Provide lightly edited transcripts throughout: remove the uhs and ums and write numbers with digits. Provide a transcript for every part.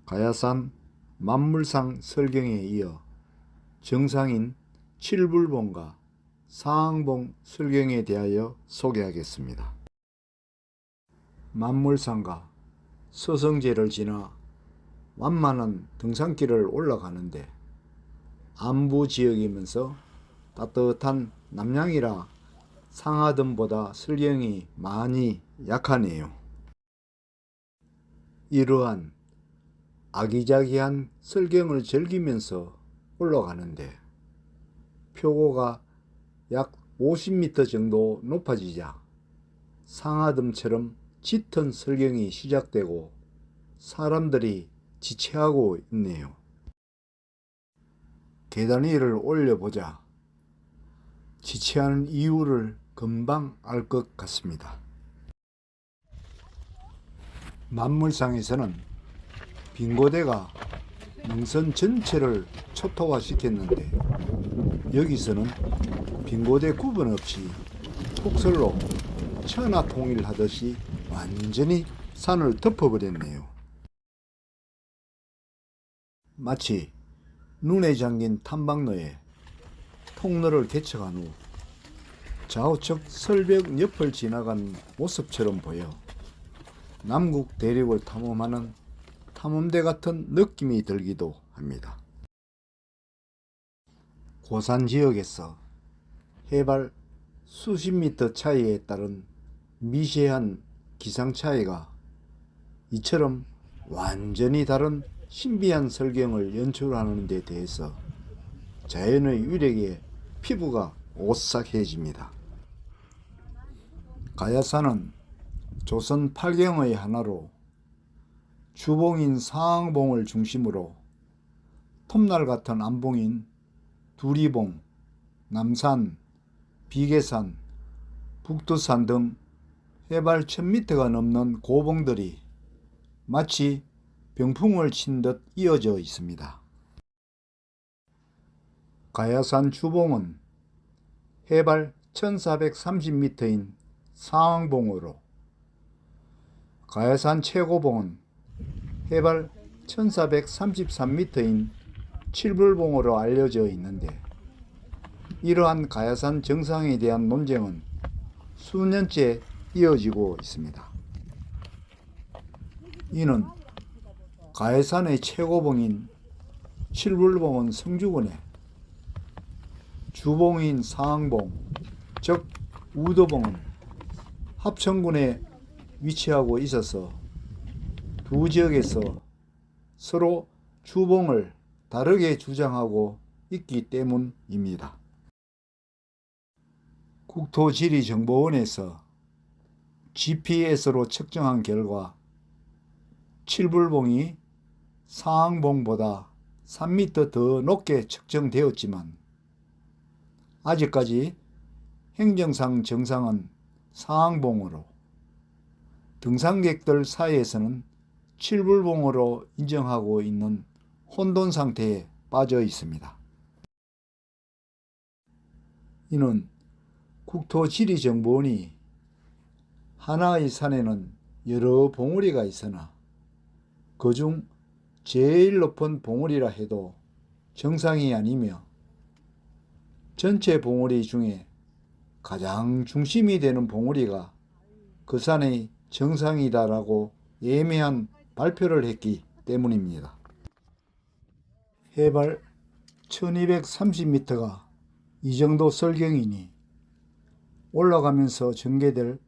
가야산 만물상 설경에 이어 정상인 칠불봉과 상항봉 설경에 대하여 소개하겠습니다. 만물상과 서성제를 지나 완만한 등산길을 올라가는데 안부 지역이면서 따뜻한 남양이라 상하등보다 설경이 많이 약하네요. 이러한 아기자기한 설경을 즐기면서 올라가는데 표고가 약 50m 정도 높아지자 상하등처럼 짙은 설경이 시작되고 사람들이 지체하고 있네요. 계단 위를 올려보자 지체하는 이유를 금방 알 것 같습니다. 만물상에서는 빙고대가 능선 전체를 초토화시켰는데 여기서는 빙고대 구분 없이 폭설로 천하통일하듯이 완전히 산을 덮어버렸네요. 마치 눈에 잠긴 탐방로에 통로를 개척한 후 좌우측 설벽 옆을 지나간 모습처럼 보여 남북 대륙을 탐험하는 탐험대 같은 느낌이 들기도 합니다. 고산 지역에서 해발 수십 미터 차이에 따른 미세한 기상 차이가 이처럼 완전히 다른 신비한 설경을 연출하는 데 대해서 자연의 위력에 피부가 오싹해집니다. 가야산은 조선 8경의 하나로 주봉인 상항봉을 중심으로 톱날 같은 안봉인 두리봉, 남산, 비계산, 북두산 등 해발 1000m가 넘는 고봉들이 마치 병풍을 친 듯 이어져 있습니다. 가야산 주봉은 해발 1430m인 상항봉으로 가야산 최고봉은 해발 1433m인 칠불봉으로 알려져 있는데 이러한 가야산 정상에 대한 논쟁은 수년째 이어지고 있습니다. 이는 가야산의 최고봉인 칠불봉은 성주군에 주봉인 상항봉 즉 우도봉은 합천군에 위치하고 있어서 두 지역에서 서로 주봉을 다르게 주장하고 있기 때문입니다. 국토지리정보원에서 GPS로 측정한 결과 칠불봉이 상항봉보다 3m 더 높게 측정되었지만 아직까지 행정상 정상은 상항봉으로 등산객들 사이에서는 칠불봉으로 인정하고 있는 혼돈 상태에 빠져 있습니다. 이는 국토지리정보원이 하나의 산에는 여러 봉우리가 있으나 그중 제일 높은 봉우리라 해도 정상이 아니며 전체 봉우리 중에 가장 중심이 되는 봉우리가 그 산의 정상이다라고 애매한 발표를 했기 때문입니다. 해발 1230m가 이 정도 설경이니 올라가면서 전개될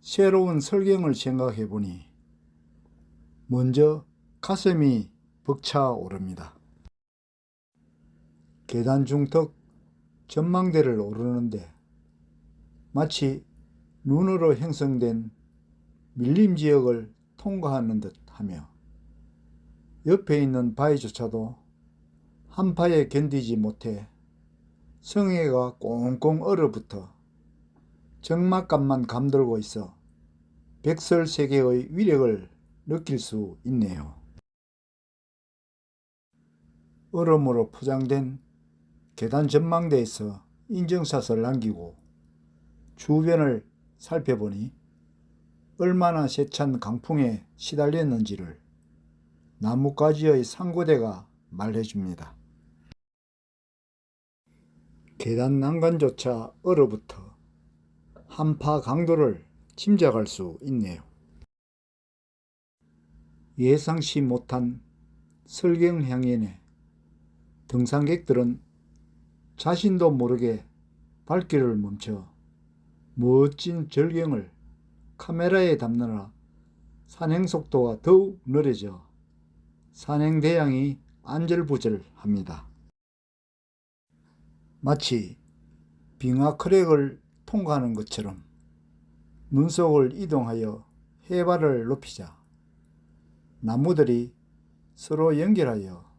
새로운 설경을 생각해보니 먼저 가슴이 벅차오릅니다. 계단 중턱 전망대를 오르는데 마치 눈으로 형성된 밀림지역을 통과하는 듯 하며 옆에 있는 바위조차도 한파에 견디지 못해 성에가 꽁꽁 얼어붙어 적막감만 감돌고 있어 백설세계의 위력을 느낄 수 있네요. 얼음으로 포장된 계단 전망대에서 인증샷을 남기고 주변을 살펴보니 얼마나 세찬 강풍에 시달렸는지를 나뭇가지의 상고대가 말해줍니다. 계단 난간조차 얼어붙어 한파 강도를 짐작할 수 있네요. 예상치 못한 설경향연에 등산객들은 자신도 모르게 발길을 멈춰 멋진 절경을 카메라에 담느라 산행 속도가 더욱 느려져 산행 대양이 안절부절합니다. 마치 빙하크랙을 통과하는 것처럼 눈속을 이동하여 해발을 높이자 나무들이 서로 연결하여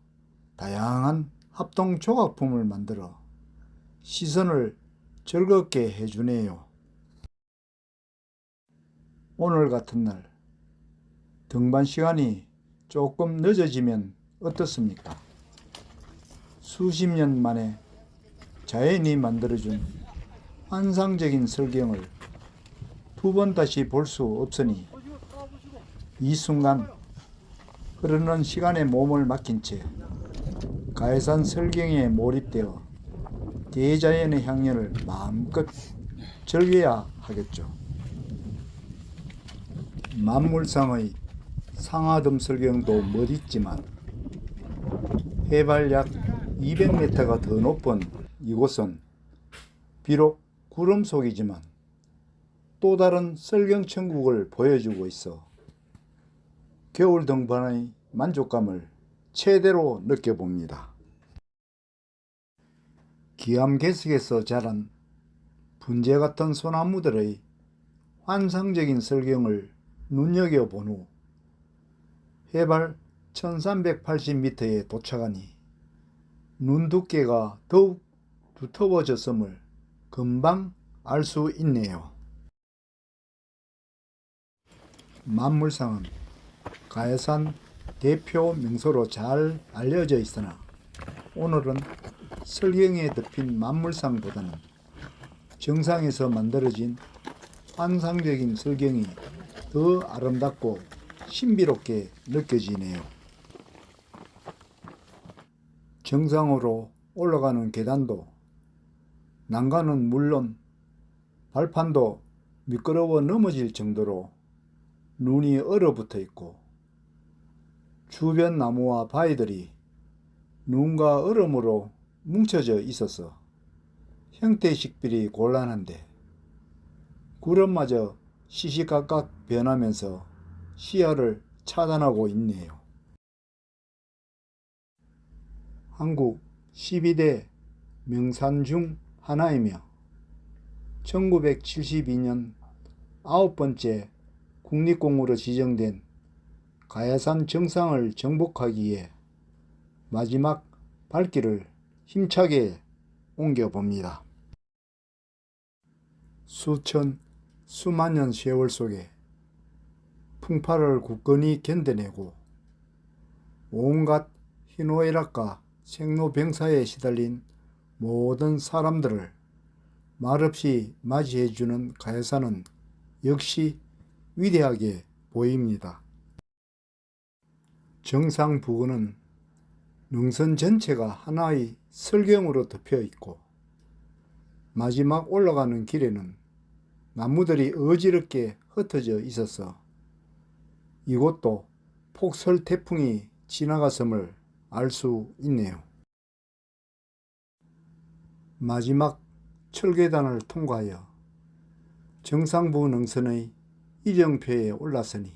다양한 합동 조각품을 만들어 시선을 즐겁게 해주네요. 오늘 같은 날 등반 시간이 조금 늦어지면 어떻습니까? 수십 년 만에 자연이 만들어준 환상적인 설경을 두 번 다시 볼 수 없으니 이 순간 흐르는 시간에 몸을 맡긴 채 가해산 설경에 몰입되어 대자연의 향연을 마음껏 즐겨야 하겠죠. 만물상의 상하돔 설경도 멋있지만 해발 약 200m가 더 높은 이곳은 비록 구름 속이지만 또 다른 설경천국을 보여주고 있어 겨울 등반의 만족감을 최대로 느껴봅니다. 기암괴석에서 자란 분재 같은 소나무들의 환상적인 설경을 눈여겨본 후 해발 1380m에 도착하니 눈 두께가 더욱 두터워졌음을 금방 알 수 있네요. 만물상은 가해산 대표 명소로 잘 알려져 있으나 오늘은 설경에 덮인 만물상보다는 정상에서 만들어진 환상적인 설경이 더 아름답고 신비롭게 느껴지네요. 정상으로 올라가는 계단도 난간은 물론 발판도 미끄러워 넘어질 정도로 눈이 얼어붙어 있고 주변 나무와 바위들이 눈과 얼음으로 뭉쳐져 있어서 형태식별이 곤란한데 구름마저 시시각각 변하면서 시야를 차단하고 있네요. 한국 12대 명산 중 하나이며 1972년 9번째 국립공원으로 지정된 가야산 정상을 정복하기에 마지막 발길을 힘차게 옮겨봅니다. 수만 년 세월 속에 풍파를 굳건히 견뎌내고 온갖 희노애락과 생로병사에 시달린 모든 사람들을 말없이 맞이해주는 가야산은 역시 위대하게 보입니다. 정상 부근은 능선 전체가 하나의 설경으로 덮여 있고 마지막 올라가는 길에는 나무들이 어지럽게 흩어져 있어서 이곳도 폭설 태풍이 지나갔음을 알 수 있네요. 마지막 철계단을 통과하여 정상부 능선의 이정표에 올랐으니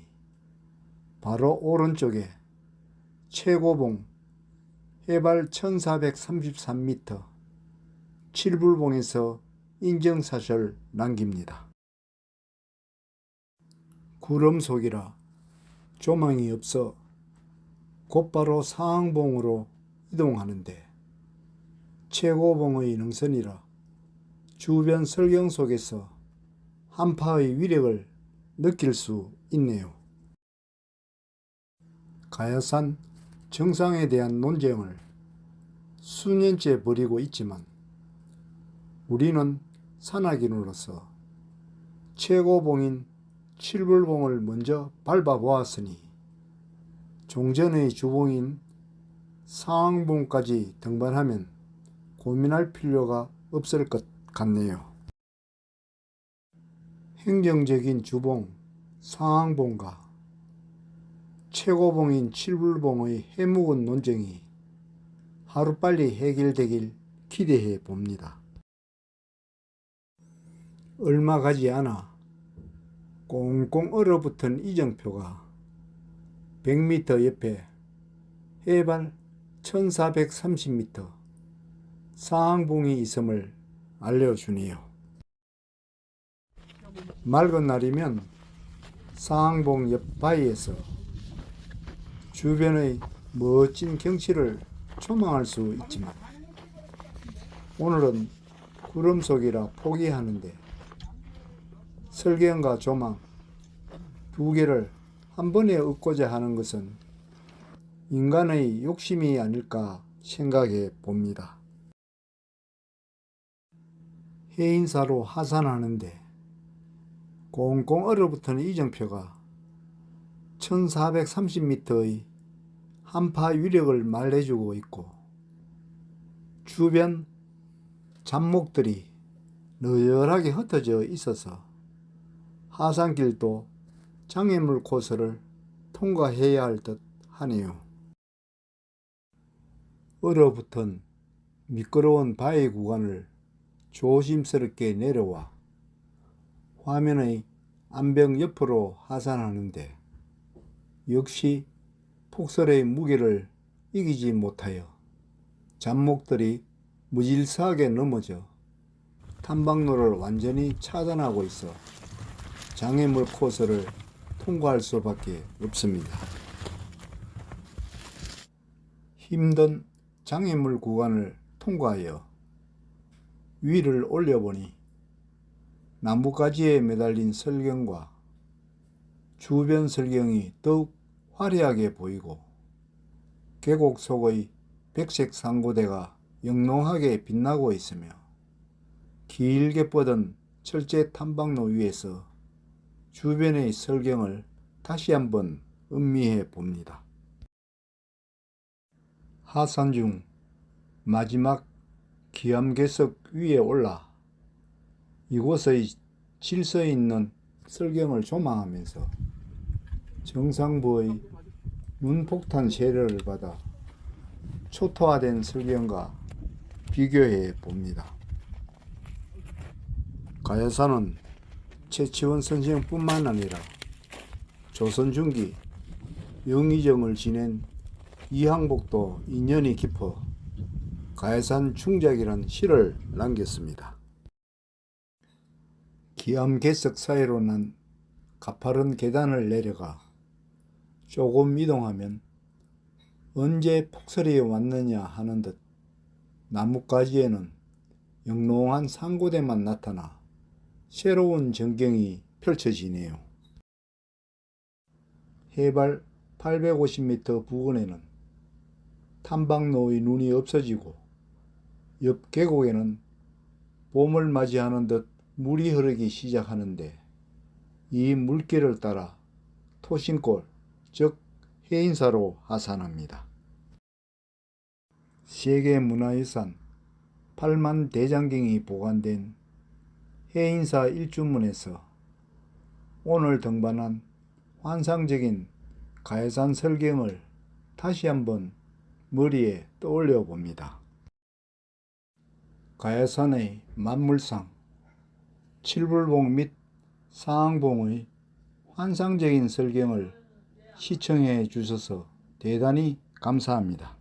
바로 오른쪽에 최고봉 해발 1433m 7불봉에서 인증샷을 남깁니다. 구름 속이라 조망이 없어 곧바로 상봉으로 이동하는데 최고봉의 능선이라 주변 설경 속에서 한파의 위력을 느낄 수 있네요. 가야산 정상에 대한 논쟁을 수년째 벌이고 있지만 우리는 산악인으로서 최고봉인 칠불봉을 먼저 밟아보았으니 종전의 주봉인 상항봉까지 등반하면 고민할 필요가 없을 것 같네요. 행정적인 주봉 상항봉과 최고봉인 칠불봉의 해묵은 논쟁이 하루빨리 해결되길 기대해 봅니다. 얼마 가지 않아 꽁꽁 얼어붙은 이정표가 100m 옆에 해발 1430m 상항봉이 있음을 알려주네요. 맑은 날이면 상항봉 옆 바위에서 주변의 멋진 경치를 조망할 수 있지만 오늘은 구름 속이라 포기하는데 설경과 조망 두 개를 한 번에 얻고자 하는 것은 인간의 욕심이 아닐까 생각해 봅니다. 해인사로 하산하는데 꽁꽁 얼어붙은 이정표가 1430m의 한파 위력을 말해주고 있고 주변 잡목들이 너열하게 흩어져 있어서 하산길도 장애물 코스를 통과해야 할 듯 하네요. 얼어붙은 미끄러운 바위 구간을 조심스럽게 내려와 화면의 암벽 옆으로 하산하는데 역시 폭설의 무게를 이기지 못하여 잡목들이 무질서하게 넘어져 탐방로를 완전히 차단하고 있어 장애물 코스를 통과할 수밖에 없습니다. 힘든 장애물 구간을 통과하여 위를 올려보니 나뭇가지에 매달린 설경과 주변 설경이 더욱 화려하게 보이고 계곡 속의 백색 상고대가 영롱하게 빛나고 있으며 길게 뻗은 철제 탐방로 위에서 주변의 설경을 다시 한번 음미해 봅니다. 하산 중 마지막 기암괴석 위에 올라 이곳의 질서 있는 설경을 조망하면서 정상부의 눈폭탄 세례를 받아 초토화된 설경과 비교해 봅니다. 가야산은 최치원 선생뿐만 아니라 조선 중기 영의정을 지낸 이항복도 인연이 깊어 가야산 충작이란 시를 남겼습니다. 기암괴석 사이로 난 가파른 계단을 내려가 조금 이동하면 언제 폭설이 왔느냐 하는 듯 나뭇가지에는 영롱한 상고대만 나타나 새로운 전경이 펼쳐지네요. 해발 850m 부근에는 탐방로의 눈이 없어지고 옆 계곡에는 봄을 맞이하는 듯 물이 흐르기 시작하는데 이 물길을 따라 토신골, 즉 해인사로 하산합니다. 세계문화유산 8만 대장경이 보관된 해인사 일주문에서 오늘 등반한 환상적인 가야산 설경을 다시 한번 머리에 떠올려 봅니다. 가야산의 만물상, 칠불봉 및 상항봉의 환상적인 설경을 시청해 주셔서 대단히 감사합니다.